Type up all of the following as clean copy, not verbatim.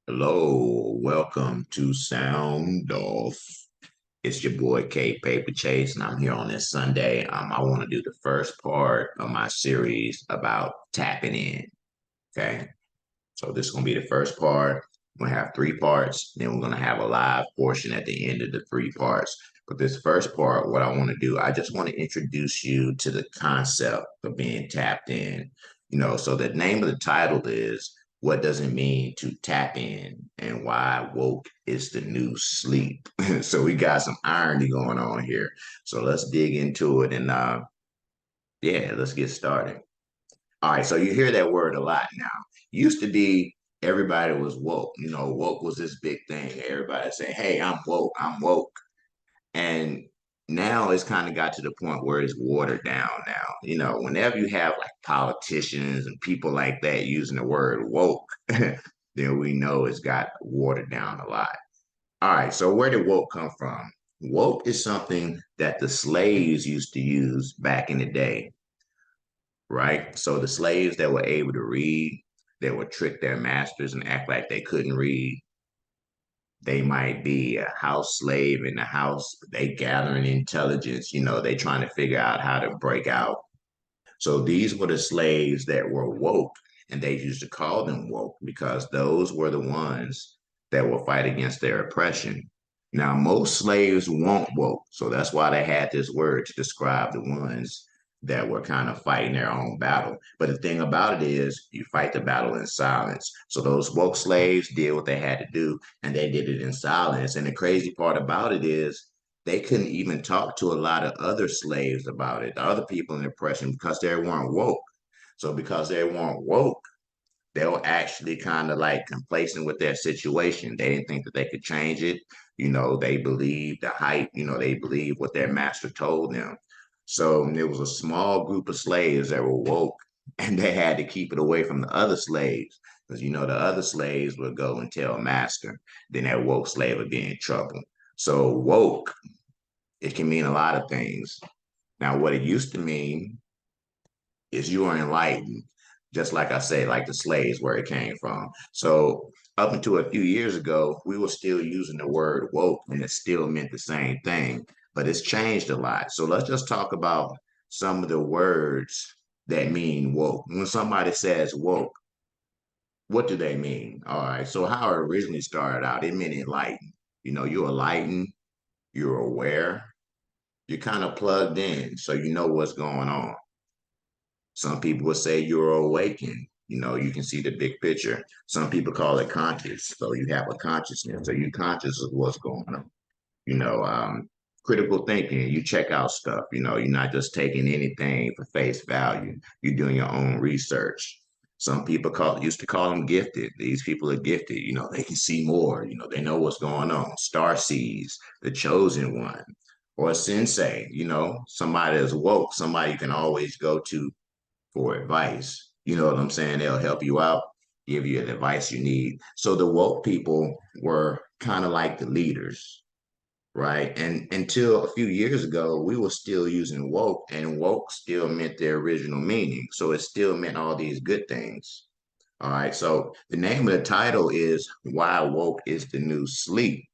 Hello, welcome to Soundoff. It's your boy kpaperchase, and I'm here on this Sunday. I want to do the first part of my series about tapping in. Okay, so this is gonna be the first part. We're gonna have three parts, then we're gonna have a live portion at the end of the three parts. But this first part, what I want to do, I just want to introduce you to the concept of being tapped in. So the name of the title is What Does It Mean to Tap In and Why Woke is the New Sleep. So we got some irony going on here. So let's dig into it and yeah, let's get started. All right, so you hear that word a lot now. Used to be everybody was woke. Woke was this big thing. Everybody say, "Hey, I'm woke. I'm woke." And now it's kind of got to the point where it's watered down now. Whenever you have like politicians and people like that using the word woke, then we know it's got watered down a lot. All right, so where did woke come from? Woke is something that the slaves used to use back in the day, right? So the slaves that were able to read, they would trick their masters and act like they couldn't read. They might be a house slave in the house, but they gathering intelligence, they trying to figure out how to break out. So these were the slaves that were woke, and they used to call them woke because those were the ones that will fight against their oppression. Now, most slaves weren't woke, so that's why they had this word to describe the ones that were kind of fighting their own battle. But the thing about it is, you fight the battle in silence. So those woke slaves did what they had to do, and they did it in silence. And the crazy part about it is, they couldn't even talk to a lot of other slaves about it, the other people in oppression, because they weren't woke. So because they weren't woke, they were actually kind of like complacent with their situation. They didn't think that they could change it. They believed the hype, they believed what their master told them. So there was a small group of slaves that were woke and they had to keep it away from the other slaves because, the other slaves would go and tell master. Then that woke slave would be in trouble. So woke, it can mean a lot of things. Now, what it used to mean is you are enlightened, just like I say, like the slaves where it came from. So up until a few years ago, we were still using the word woke and it still meant the same thing, but it's changed a lot. So let's just talk about some of the words that mean woke. When somebody says woke, what do they mean? All right. So how it originally started out, it meant enlightened. You're enlightened, you're aware, you're kind of plugged in, so you know what's going on. Some people would say you're awakened. You can see the big picture. Some people call it conscious. So you have a consciousness. So you conscious of what's going on. You know, um, Critical thinking. You check out stuff. You're not just taking anything for face value. You're doing your own research. Some people used to call them gifted. These people are gifted. They can see more. They know what's going on. Star seeds, the chosen one, or a sensei. Somebody that's woke. Somebody you can always go to for advice. You know what I'm saying? They'll help you out, give you the advice you need. So the woke people were kind of like the leaders, right? And until a few years ago, we were still using woke, and woke still meant their original meaning. So it still meant all these good things. All right. So the name of the title is Why Woke is the New Sleep.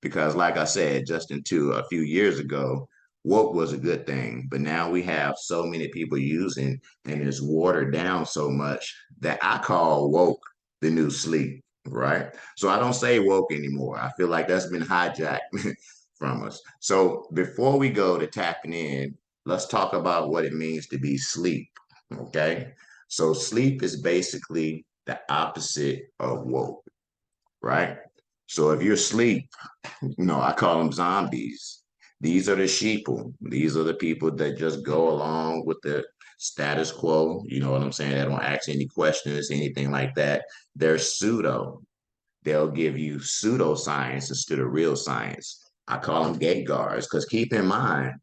Because, like I said, just until a few years ago, woke was a good thing. But now we have so many people using, and it's watered down so much that I call woke the new sleep, right? So I don't say woke anymore. I feel like that's been hijacked from us. So before we go to tapping in, let's talk about what it means to be sleep, okay? So sleep is basically the opposite of woke, right? So if you're asleep, I call them zombies. These are the sheeple. These are the people that just go along with the status quo. You know what I'm saying? They don't ask any questions, anything like that. They're pseudo. They'll give you pseudoscience instead of real science. I call them gate guards because keep in mind,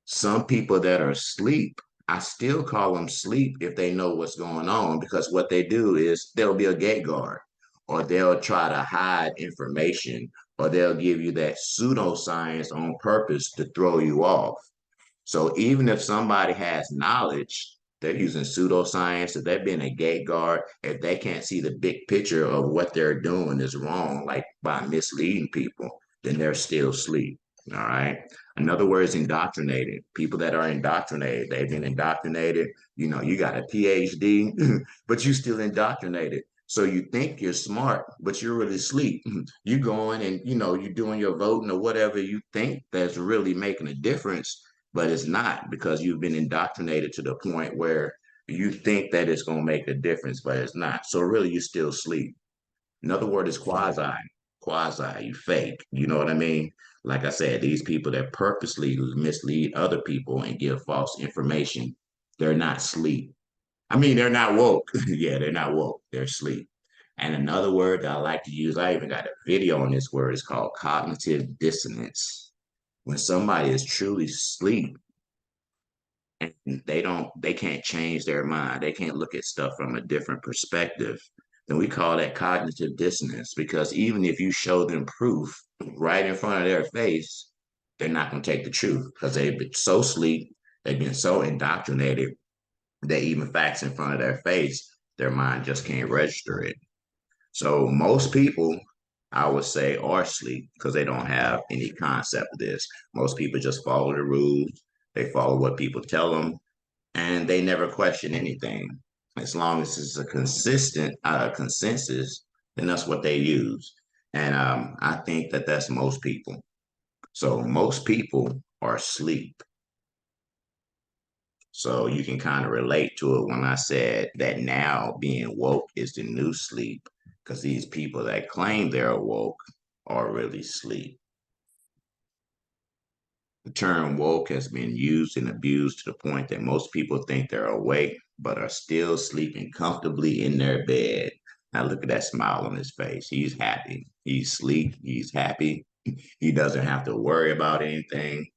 some people that are asleep, I still call them sleep if they know what's going on because what they do is they'll be a gate guard or they'll try to hide information or they'll give you that pseudoscience on purpose to throw you off. So even if somebody has knowledge, They're using pseudoscience. If they're being a gate guard, if they can't see the big picture of what they're doing is wrong, like by misleading people, then they're still asleep. All right. In other words, indoctrinated. People that are indoctrinated, they've been indoctrinated. You got a PhD, but you still indoctrinated. So you think you're smart, but you're really asleep. You going and you're doing your voting or whatever you think that's really making a difference, but it's not because you've been indoctrinated to the point where you think that it's going to make a difference, but it's not. So really, you still sleep. Another word is quasi, you fake. You know what I mean? Like I said, these people that purposely mislead other people and give false information, they're not sleep. I mean, they're not woke. Yeah, they're not woke. They're asleep. And another word that I like to use, I even got a video on this word, is called cognitive dissonance. When somebody is truly asleep, and they can't change their mind. They can't look at stuff from a different perspective. Then we call that cognitive dissonance because even if you show them proof right in front of their face, they're not going to take the truth because they've been so asleep, they've been so indoctrinated that even facts in front of their face, their mind just can't register it. So most people, I would say, are asleep because they don't have any concept of this. Most people just follow the rules. They follow what people tell them, and they never question anything. As long as it's a consistent consensus, then that's what they use. And I think that that's most people. So most people are asleep. So you can kind of relate to it when I said that now being woke is the new sleep, because these people that claim they're woke are really asleep. The term woke has been used and abused to the point that most people think they're awake, but are still sleeping comfortably in their bed. Now look at that smile on his face. He's happy. He's asleep. He's happy. He doesn't have to worry about anything.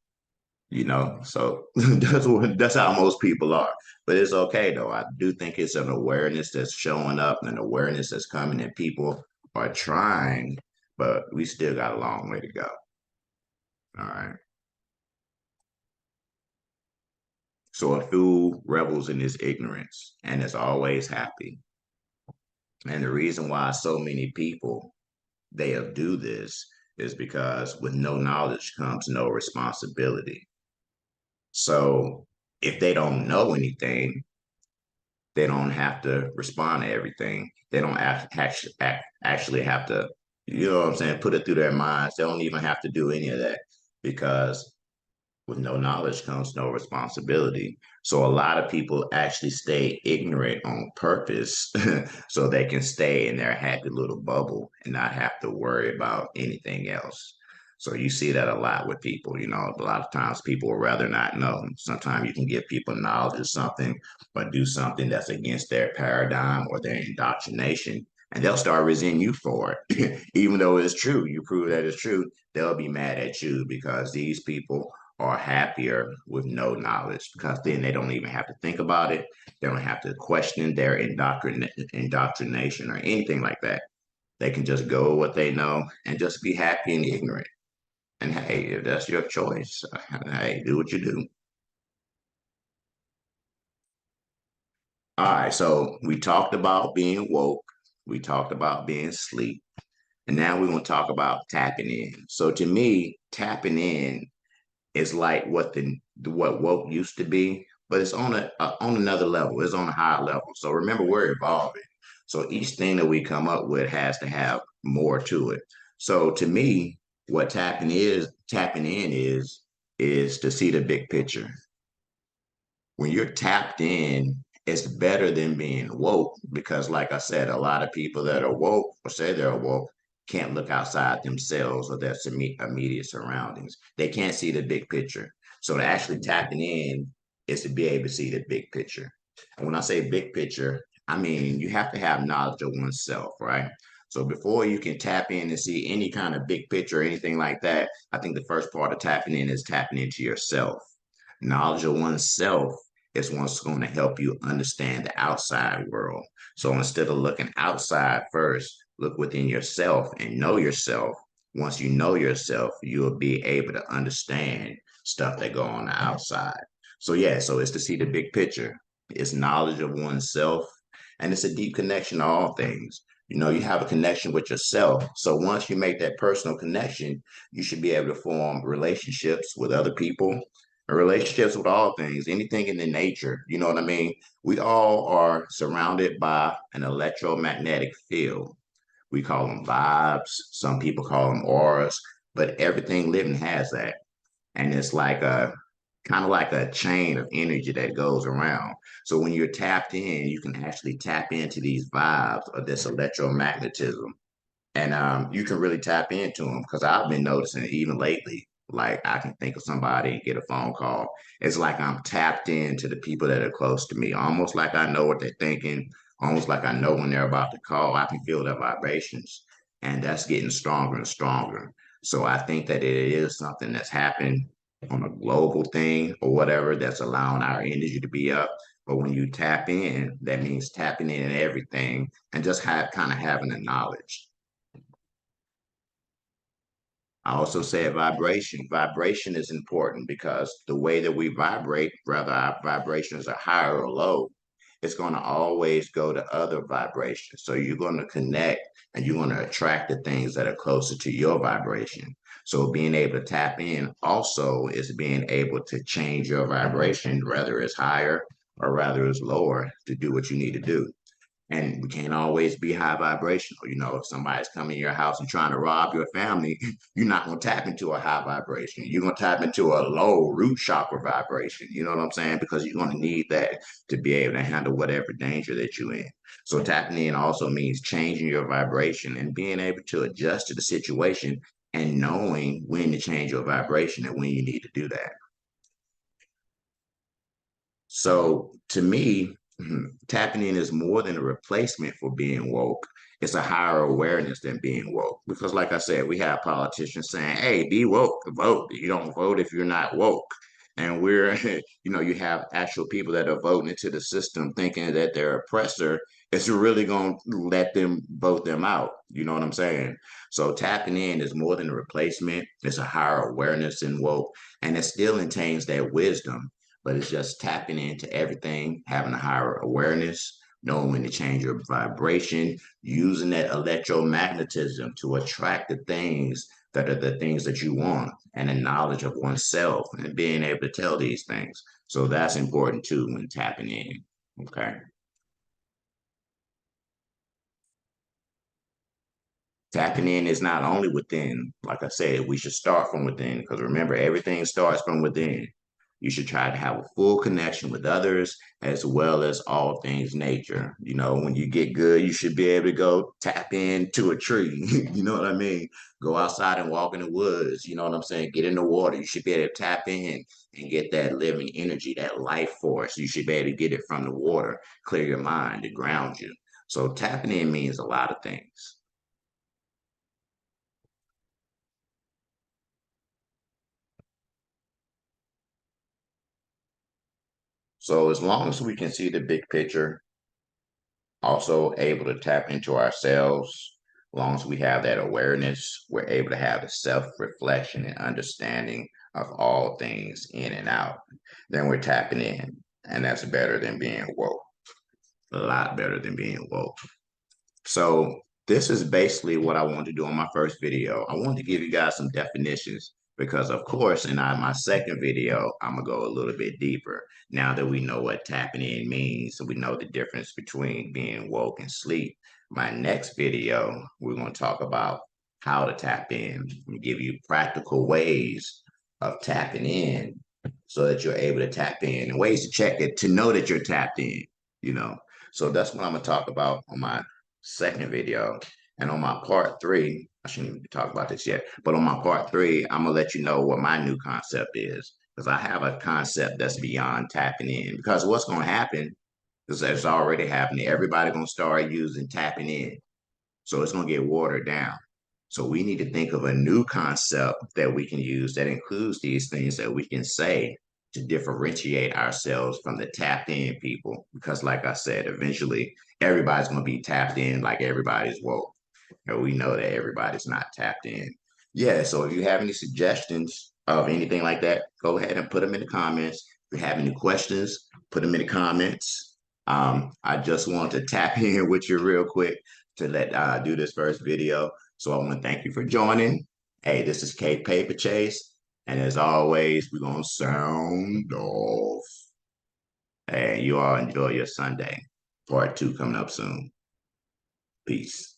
So that's how most people are. But it's okay though. I do think it's an awareness that's showing up, an awareness that's coming, and people are trying, but we still got a long way to go. All right. So a fool revels in his ignorance and is always happy. And the reason why so many people they'll do this is because with no knowledge comes no responsibility. So if they don't know anything, they don't have to respond to everything. They don't actually have to, you know what I'm saying, put it through their minds. They don't even have to do any of that because with no knowledge comes no responsibility. So a lot of people actually stay ignorant on purpose so they can stay in their happy little bubble and not have to worry about anything else. So you see that a lot with people, a lot of times people would rather not know. Sometimes you can give people knowledge of something, but do something that's against their paradigm or their indoctrination, and they'll start resenting you for it. Even though it's true, you prove that it's true, they'll be mad at you because these people are happier with no knowledge because then they don't even have to think about it. They don't have to question their indoctrination or anything like that. They can just go with what they know and just be happy and ignorant. And hey, if that's your choice, hey, do what you do. All right, so we talked about being woke, we talked about being asleep, and now we're going to talk about tapping in. So to me, tapping in is like what woke used to be, but it's on another level. It's on a higher level. So remember, we're evolving. So each thing that we come up with has to have more to it. So to me, what tapping in is to see the big picture. When you're tapped in, it's better than being woke because, like I said, a lot of people that are woke or say they're woke can't look outside themselves or their immediate surroundings. They can't see the big picture. So, to actually tapping in is to be able to see the big picture. And when I say big picture, I mean you have to have knowledge of oneself, right? So before you can tap in and see any kind of big picture or anything like that, I think the first part of tapping in is tapping into yourself. Knowledge of oneself is what's going to help you understand the outside world. So instead of looking outside first, look within yourself and know yourself. Once you know yourself, you'll be able to understand stuff that go on the outside. So yeah, so it's to see the big picture. it's knowledge of oneself, and it's a deep connection to all things. You know, you have a connection with yourself. So once you make that personal connection, you should be able to form relationships with other people, relationships with all things, anything in the nature. You know what I mean? We all are surrounded by an electromagnetic field. We call them vibes. Some people call them auras, but everything living has that. And it's like a kind of like a chain of energy that goes around. So when you're tapped in, you can actually tap into these vibes of this electromagnetism, and you can really tap into them because I've been noticing it even lately. Like I can think of somebody and get a phone call. It's like I'm tapped into the people that are close to me, almost like I know what they're thinking, almost like I know when they're about to call. I can feel their vibrations, and that's getting stronger and stronger. So I think that it is something that's happening on a global thing or whatever that's allowing our energy to be up. But when you tap in, that means tapping in everything and just kind of having the knowledge. I also said vibration. Vibration is important because the way that we vibrate, whether our vibrations are high or low, it's going to always go to other vibrations. So you're going to connect and you're going to attract the things that are closer to your vibration. So being able to tap in also is being able to change your vibration, whether it's higher or rather it's lower, to do what you need to do. And we can't always be high vibrational. You know, if somebody's coming to your house and trying to rob your family, you're not going to tap into a high vibration. You're going to tap into a low root chakra vibration. You know what I'm saying? Because you're going to need that to be able to handle whatever danger that you're in. So tapping in also means changing your vibration and being able to adjust to the situation and knowing when to change your vibration and when you need to do that. So to me, tapping in is more than a replacement for being woke. It's a higher awareness than being woke. Because, like I said, we have politicians saying, hey, be woke, vote. You don't vote if you're not woke. And we're, you have actual people that are voting into the system thinking that their oppressor is really going to let them vote them out. You know what I'm saying? So tapping in is more than a replacement. It's a higher awareness than woke. And it still maintains that wisdom, but it's just tapping into everything, having a higher awareness, knowing when to change your vibration, using that electromagnetism to attract the things that are the things that you want, and the knowledge of oneself and being able to tell these things. So that's important too when tapping in. Okay. Tapping in is not only within, like I said, we should start from within because remember, everything starts from within. You should try to have a full connection with others as well as all things nature. You know, when you get good, you should be able to go tap into a tree. You know what I mean? Go outside and walk in the woods. You know what I'm saying? Get in the water. You should be able to tap in and get that living energy, that life force. You should be able to get it from the water, clear your mind, to ground you. So tapping in means a lot of things. So as long as we can see the big picture, also able to tap into ourselves, as long as we have that awareness, we're able to have the self-reflection and understanding of all things in and out, then we're tapping in. And that's better than being woke. A lot better than being woke. So this is basically what I wanted to do on my first video. I wanted to give you guys some definitions because, of course, in my second video, I'm gonna go a little bit deeper. Now that we know what tapping in means, and we know the difference between being woke and sleep. My next video, we're gonna talk about how to tap in and give you practical ways of tapping in so that you're able to tap in and ways to check it to know that you're tapped in, you know. So that's what I'm gonna talk about on my second video. And on my part three, I shouldn't even talk about this yet, but on my part three, I'm gonna let you know what my new concept is. Because I have a concept that's beyond tapping in. Because what's gonna happen is that it's already happening. Everybody gonna start using tapping in. So it's gonna get watered down. So we need to think of a new concept that we can use that includes these things that we can say to differentiate ourselves from the tapped in people. Because, like I said, eventually everybody's going to be tapped in like everybody's woke. And we know that everybody's not tapped in. Yeah, so if you have any suggestions of anything like that, go ahead and put them in the comments. If you have any questions, put them in the comments. I just want to tap in with you real quick to let do this first video. So I want to thank you for joining. Hey, this is K Paper Chase. And as always, we're going to sound off. Hey, you all enjoy your Sunday. Part 2 coming up soon. Peace.